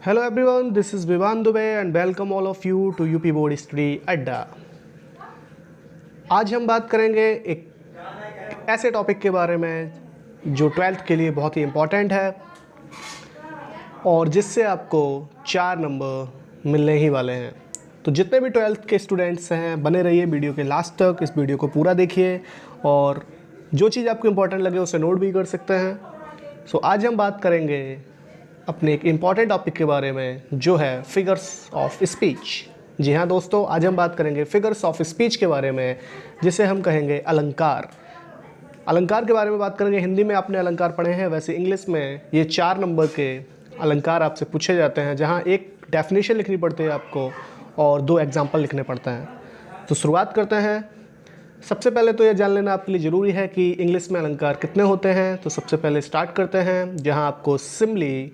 Hello everyone, this is Vivan Dubey and welcome all of you to UP board study अड्डा। आज हम बात करेंगे एक ऐसे टॉपिक के बारे में जो 12th के लिए बहुत ही इम्पॉर्टेंट है और जिससे आपको 4 नंबर मिलने ही वाले हैं। तो जितने भी 12th के स्टूडेंट्स हैं बने रहिए वीडियो के लास्ट तक, इस वीडियो को पूरा देखिए और जो चीज़ आपको इम्पॉर्टेंट लगे उसे नोट भी कर सकते हैं। सो आज हम बात करेंगे अपने एक इम्पॉर्टेंट टॉपिक के बारे में जो है फिगर्स ऑफ स्पीच। जी हाँ दोस्तों, आज हम बात करेंगे फिगर्स ऑफ स्पीच के बारे में जिसे हम कहेंगे अलंकार। अलंकार के बारे में बात करेंगे। हिंदी में आपने अलंकार पढ़े हैं, वैसे इंग्लिश में ये 4 नंबर के अलंकार आपसे पूछे जाते हैं जहाँ एक डेफिनेशन लिखनी पड़ती है आपको और 2 एग्जाम्पल लिखने पड़ते हैं। तो शुरुआत करते हैं। सबसे पहले तो यह जान लेना आपके लिए ज़रूरी है कि इंग्लिश में अलंकार कितने होते हैं। तो सबसे पहले स्टार्ट करते हैं जहाँ आपको Simli,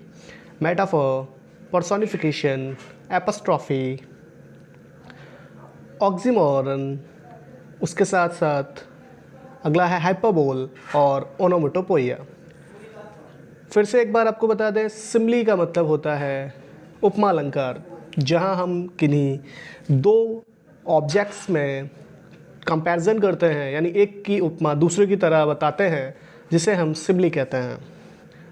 metaphor, personification, apostrophe, oxymoron, उसके साथ साथ अगला है हाइपरबोल और ओनोमेटोपोइया। फिर से एक बार आपको बता दें, सिमली का मतलब होता है उपमा अलंकार, जहां हम किन्हीं 2 ऑब्जेक्ट्स में कंपैरिजन करते हैं, यानी एक की उपमा दूसरे की तरह बताते हैं, जिसे हम सिमली कहते हैं।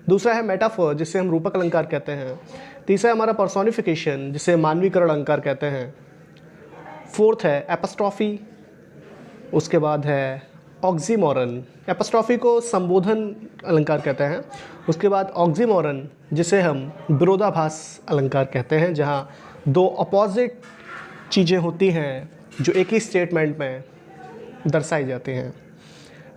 दूसरा है मेटाफर, जिसे हम रूपक अलंकार कहते हैं। तीसरा है हमारा पर्सोनिफिकेशन, जिसे मानवीकरण अलंकार कहते हैं। फोर्थ है एपस्ट्रॉफी, उसके बाद है ऑक्सीमोरन। एपस्ट्रॉफी को संबोधन अलंकार कहते हैं। उसके बाद ऑक्सीमोरन, जिसे हम विरोधाभास अलंकार कहते हैं, जहाँ 2 अपोजिट चीज़ें होती हैं जो एक ही स्टेटमेंट में दर्शाई जाती हैं।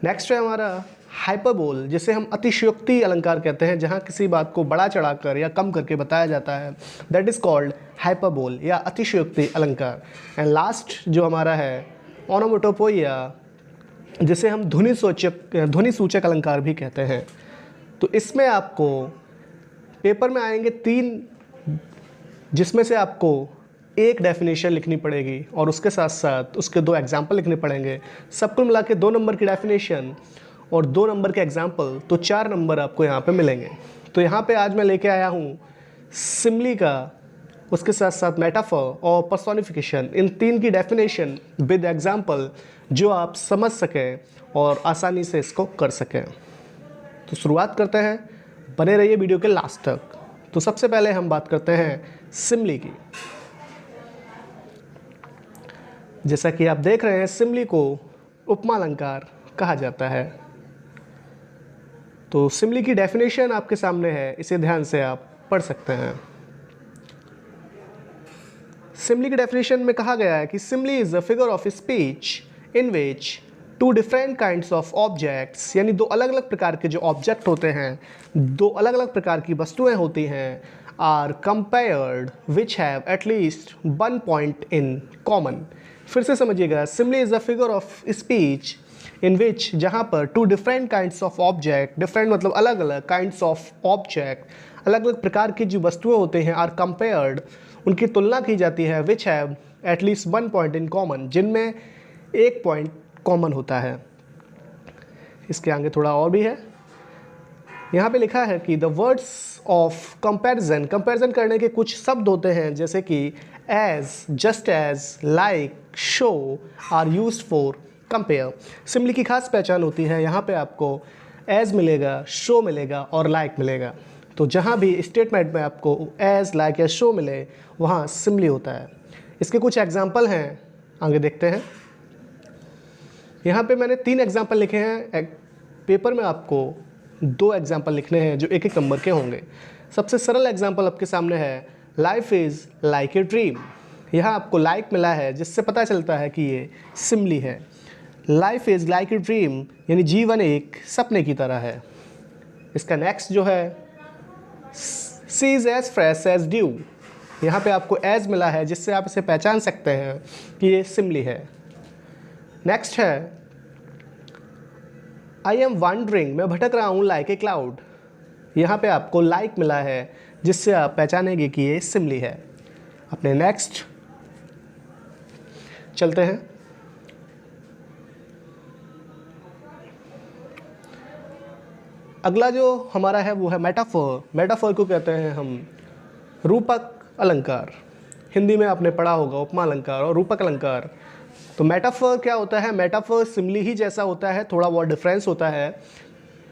नेक्स्ट है हमारा हाइपरबोल, जिसे हम अतिशयोक्ति अलंकार कहते हैं, जहाँ किसी बात को बड़ा चढ़ाकर या कम करके बताया जाता है। दैट इज़ कॉल्ड हाइपरबोल या अतिशयोक्ति अलंकार। एंड लास्ट जो हमारा है ओनोमेटोपोइया, जिसे हम ध्वनि सूचक अलंकार भी कहते हैं। तो इसमें आपको पेपर में आएंगे 3, जिसमें से आपको एक डेफिनेशन लिखनी पड़ेगी और उसके साथ साथ उसके 2 एग्जाम्पल लिखने पड़ेंगे। सब कुल मिला के 2 नंबर की डेफिनेशन और 2 नंबर के एग्जाम्पल, तो 4 नंबर आपको यहाँ पे मिलेंगे। तो यहाँ पे आज मैं लेके आया हूँ सिमली का, उसके साथ साथ मेटाफर और पर्सोनिफिकेशन, इन 3 की डेफिनेशन विद एग्जाम्पल, जो आप समझ सकें और आसानी से इसको कर सकें। तो शुरुआत करते हैं, बने रहिए वीडियो के लास्ट तक। तो सबसे पहले हम बात करते हैं सिमली की। जैसा कि आप देख रहे हैं, सिमली को उपमा अलंकार कहा जाता है। तो सिमली की डेफिनेशन आपके सामने है, इसे ध्यान से आप पढ़ सकते हैं। सिमली की डेफिनेशन में कहा गया है कि simile is a figure of speech in which 2 different kinds of objects, यानी 2 अलग अलग प्रकार के जो ऑब्जेक्ट होते हैं, 2 अलग अलग प्रकार की वस्तुएं होती हैं, are compared which have at least 1 point in common. फिर से समझिएगा, simile is a figure of speech in which, जहाँ पर 2 different kinds of object, different मतलब अलग अलग काइंड्स ऑफ ऑब्जेक्ट, अलग अलग प्रकार की जो वस्तुएं होते हैं, आर कंपेयर्ड, उनकी तुलना की जाती है, विच have at least 1 point in common, जिनमें 1 पॉइंट कॉमन होता है। इसके आगे थोड़ा और भी है। यहाँ पे लिखा है कि the words of comparison, comparison करने के कुछ शब्द होते हैं, जैसे कि as, just as, like, so are used for compare. Simile की खास पहचान होती है, यहाँ पे आपको एज मिलेगा, शो मिलेगा और लाइक मिलेगा। तो जहाँ भी स्टेटमेंट में आपको एज, लाइक या शो मिले, वहाँ सिमली होता है। इसके कुछ एग्जाम्पल हैं, आगे देखते हैं। यहाँ पे मैंने 3 एग्जाम्पल लिखे हैं। पेपर में आपको 2 एग्जाम्पल लिखने हैं जो 1-1 नंबर के होंगे। सबसे सरल एग्जाम्पल आपके सामने है, life is like a dream. यहाँ आपको लाइक मिला है, जिससे पता चलता है कि ये सिमली है। Life is like a dream यानी जीवन एक सपने की तरह है। इसका नेक्स्ट जो है, she is as fresh as dew. यहाँ पे आपको एज मिला है, जिससे आप इसे पहचान सकते हैं कि ये सिमली है। नेक्स्ट है, आई एम वंडरिंग, मैं भटक रहा हूँ, लाइक ए क्लाउड। यहाँ पे आपको लाइक मिला है, जिससे आप पहचानेंगे कि ये सिमली है। अपने नेक्स्ट चलते हैं। अगला जो हमारा है वो है मेटाफर। मेटाफर को कहते हैं हम रूपक अलंकार, हिंदी में आपने पढ़ा होगा उपमा अलंकार और रूपक अलंकार। तो मेटाफर क्या होता है? मेटाफर सिमिली ही जैसा होता है, थोड़ा बहुत डिफरेंस होता है।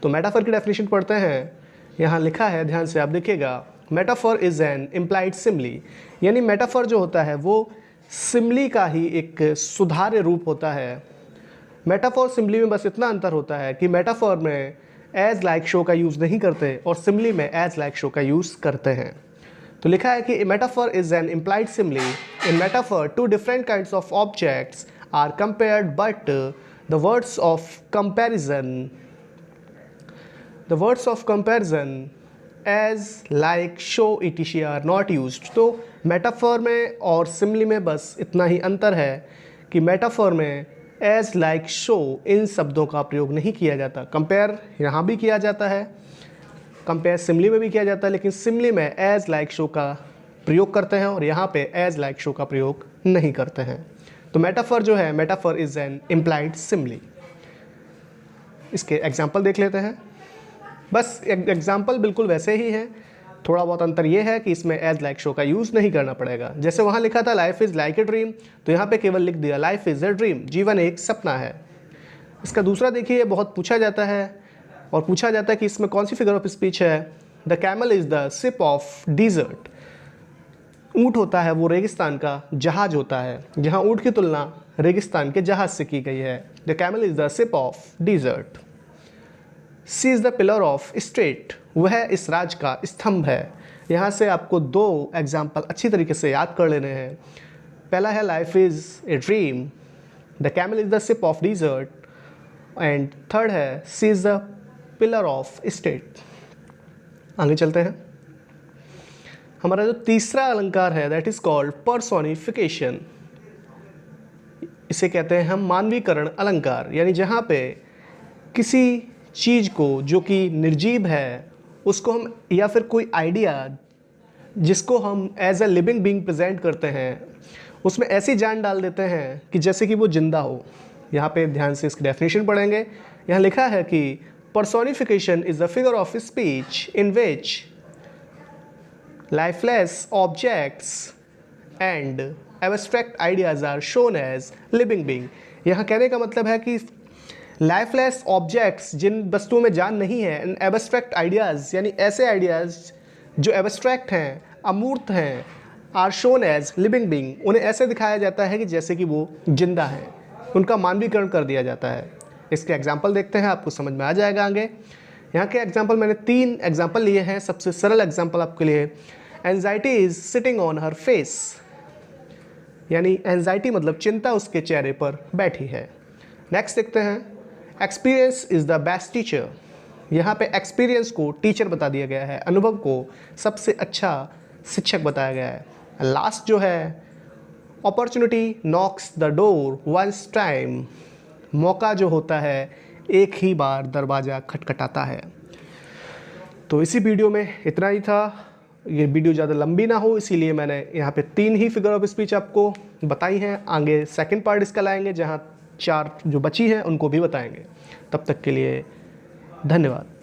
तो मेटाफर की डेफिनेशन पढ़ते हैं। यहाँ लिखा है, ध्यान से आप देखिएगा, metaphor is an implied simile, यानी मेटाफर जो होता है वो सिमिली का ही एक सुधार्य रूप होता है। मेटाफर सिमिली में बस इतना अंतर होता है कि मेटाफर में एज लाइक शो का यूज़ नहीं करते और सिमिली में एज लाइक शो का यूज़ करते हैं। तो लिखा है कि metaphor is an implied simile. In metaphor two different kinds of objects are compared but the words of comparison as like so इटिशी आर नॉट यूज्ड। तो मेटाफर में और सिमिली में बस इतना ही अंतर है कि मेटाफर में एज लाइक शो इन शब्दों का प्रयोग नहीं किया जाता। कंपेयर यहाँ भी किया जाता है, कंपेयर सिमिली में भी किया जाता है, लेकिन सिमिली में एज लाइक शो का प्रयोग करते हैं और यहाँ पे एज लाइक शो का प्रयोग नहीं करते हैं। तो मेटाफर जो है, metaphor is an implied simile. इसके एग्जाम्पल देख लेते हैं। बस एग्जाम्पल बिल्कुल वैसे ही है, थोड़ा बहुत अंतर ये है कि इसमें एज लाइक शो का यूज़ नहीं करना पड़ेगा। जैसे वहाँ लिखा था life is like a dream, तो यहाँ पे केवल लिख दिया लाइफ इज़ ए ड्रीम, जीवन एक सपना है। इसका दूसरा देखिए, बहुत पूछा जाता है और पूछा जाता है कि इसमें कौन सी फिगर ऑफ स्पीच है। The camel is the ship of desert. ऊँट होता है वो रेगिस्तान का जहाज होता है, जहाँ ऊँट की तुलना रेगिस्तान के जहाज से की गई है। The camel is the ship of desert. Sea is the pillar of state, वह इस राज का स्तंभ है। यहाँ से आपको दो एग्जाम्पल अच्छी तरीके से याद कर लेने हैं। पहला है life is a dream, the camel is the ship of desert, and third है she is the pillar of state. आगे चलते हैं। हमारा जो तीसरा अलंकार है दैट इज़ कॉल्ड पर्सोनिफिकेशन। इसे कहते हैं हम मानवीकरण अलंकार, यानी जहाँ पे किसी चीज़ को जो कि निर्जीव है उसको हम, या फिर कोई आइडिया जिसको हम as a living being present करते हैं, उसमें ऐसी जान डाल देते हैं कि जैसे कि वो जिंदा हो। यहाँ पे ध्यान से इसकी डेफिनेशन पढ़ेंगे। यहाँ लिखा है कि personification is the figure of speech in which lifeless objects and abstract ideas are shown as living being. यहाँ कहने का मतलब है कि लाइफलेस ऑब्जेक्ट्स, जिन वस्तुओं में जान नहीं है, एंड एब्स्ट्रैक्ट आइडियाज़ यानी ऐसे आइडियाज़ जो एब्स्ट्रैक्ट हैं, अमूर्त हैं, are shown as living being, उन्हें ऐसे दिखाया जाता है कि जैसे कि वो जिंदा हैं, उनका मानवीकरण कर दिया जाता है। इसके एग्जाम्पल देखते हैं, आपको समझ में आ जाएगा आगे। यहाँ के एग्जाम्पल मैंने 3 एग्जाम्पल लिए हैं। सबसे सरल एग्जाम्पल आपके लिए, anxiety is sitting on her face, यानी एंजाइटी मतलब चिंता उसके चेहरे पर बैठी है। नेक्स्ट देखते हैं, experience is the best teacher. यहाँ पे एक्सपीरियंस को टीचर बता दिया गया है, अनुभव को सबसे अच्छा शिक्षक बताया गया है। लास्ट जो है, opportunity knocks the door once time, मौका जो होता है एक ही बार दरवाज़ा खटखटाता है। तो इसी वीडियो में इतना ही था। ये वीडियो ज़्यादा लंबी ना हो इसीलिए मैंने यहाँ पे 3 ही फिगर ऑफ स्पीच आपको बताई हैं। आगे सेकंड पार्ट इसका लाएंगे जहाँ 4 जो बची हैं उनको भी बताएंगे। तब तक के लिए धन्यवाद।